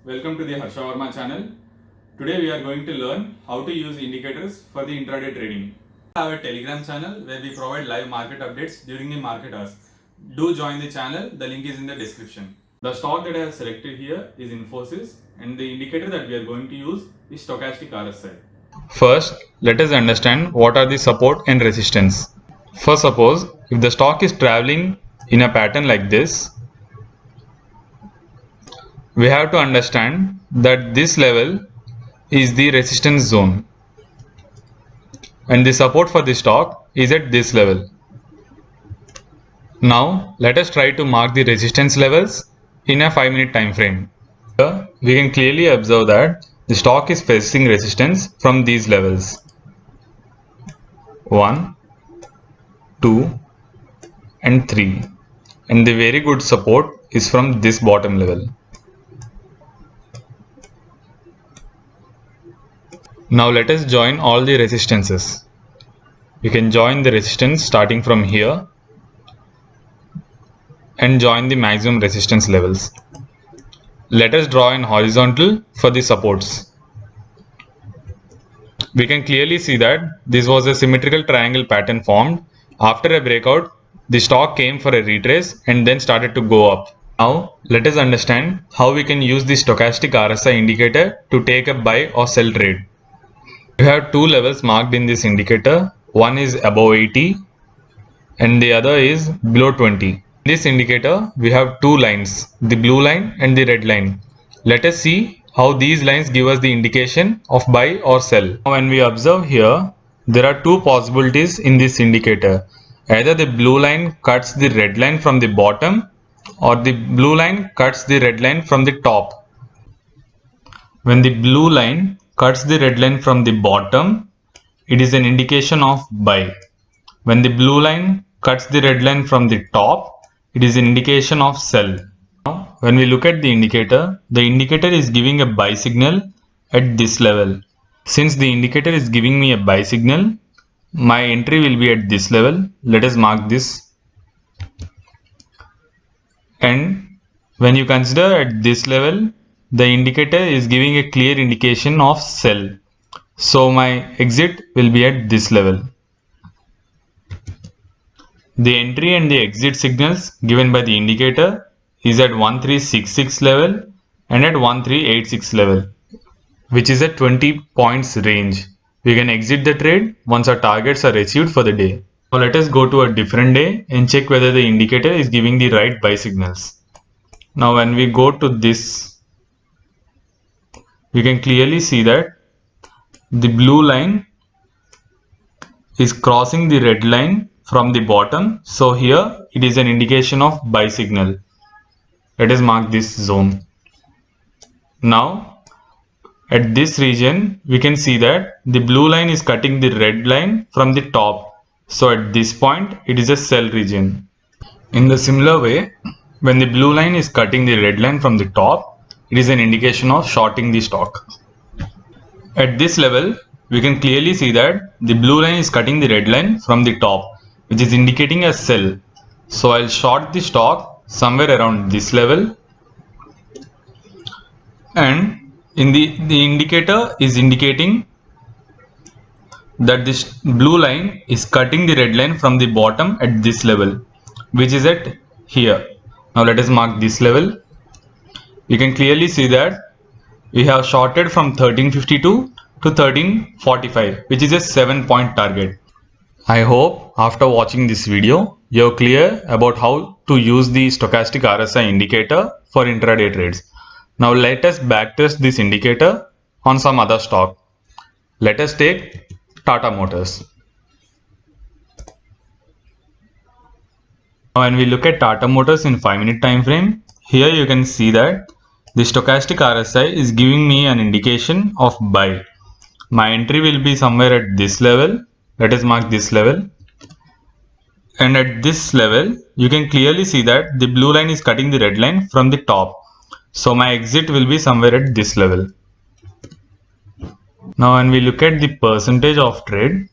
Welcome to the Harsha Verma channel. Today we are going to learn how to use indicators for the intraday trading. We have a Telegram channel where we provide live market updates during the market hours. Do join the channel, the link is in the description. The stock that I have selected here is Infosys and the indicator that we are going to use is Stochastic RSI. First, let us understand what are the support and resistance. First, suppose if the stock is traveling in a pattern like this, we have to understand that this level is the resistance zone and the support for the stock is at this level. Now let us try to mark the resistance levels in a 5-minute time frame. Here we can clearly observe that the stock is facing resistance from these levels 1, 2 and 3, and the very good support is from this bottom level. Now let us join all the resistances. We can join the resistance starting from here and join the maximum resistance levels. Let us draw in horizontal for the supports. We can clearly see that this was a symmetrical triangle pattern formed. After a breakout, the stock came for a retrace and then started to go up. Now let us understand how we can use the stochastic RSI indicator to take a buy or sell trade. We have two levels marked in this indicator. One is above 80 and the other is below 20. In this indicator we have two lines, the blue line and the red line. Let us see how these lines give us the indication of buy or sell. Now when we observe here, there are two possibilities in this indicator. Either the blue line cuts the red line from the bottom or the blue line cuts the red line from the top. When the blue line cuts the red line from the bottom, it is an indication of buy. When the blue line cuts the red line from the top, it is an indication of sell. Now, when we look at the indicator is giving a buy signal at this level. Since the indicator is giving me a buy signal, my entry will be at this level. Let us mark this. And when you consider at this level, the indicator is giving a clear indication of sell. So my exit will be at this level. The entry and the exit signals given by the indicator is at 1366 level and at 1386 level, which is a 20 points range. We can exit the trade once our targets are achieved for the day. Now let us go to a different day and check whether the indicator is giving the right buy signals. Now when we go to this, we can clearly see that the blue line is crossing the red line from the bottom. So here it is an indication of buy signal. Let us mark this zone. Now at this region we can see that the blue line is cutting the red line from the top. So at this point it is a sell region. In the similar way, when the blue line is cutting the red line from the top, it is an indication of shorting the stock. At this level, we can clearly see that the blue line is cutting the red line from the top, which is indicating a sell. So I'll short the stock somewhere around this level, and in the indicator is indicating that this blue line is cutting the red line from the bottom at this level, which is at here. Now let us mark this level. You can clearly see that we have shorted from 1352 to 1345, which is a 7-point target. I hope after watching this video, you're clear about how to use the stochastic RSI indicator for intraday trades. Now let us backtest this indicator on some other stock. Let us take Tata Motors. Now when we look at Tata Motors in 5-minute time frame, here you can see that the stochastic RSI is giving me an indication of buy. My entry will be somewhere at this level. Let us mark this level. And at this level, you can clearly see that the blue line is cutting the red line from the top. So my exit will be somewhere at this level. Now when we look at the percentage of trade,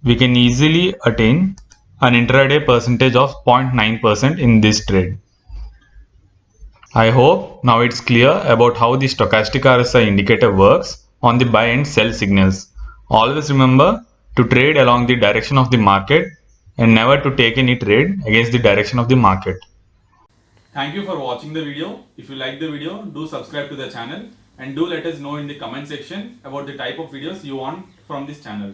we can easily attain an intraday percentage of 0.9% in this trade. I hope now it's clear about how the stochastic RSI indicator works on the buy and sell signals. Always remember to trade along the direction of the market and never to take any trade against the direction of the market. Thank you for watching the video. If you like the video, do subscribe to the channel and do let us know in the comment section about the type of videos you want from this channel.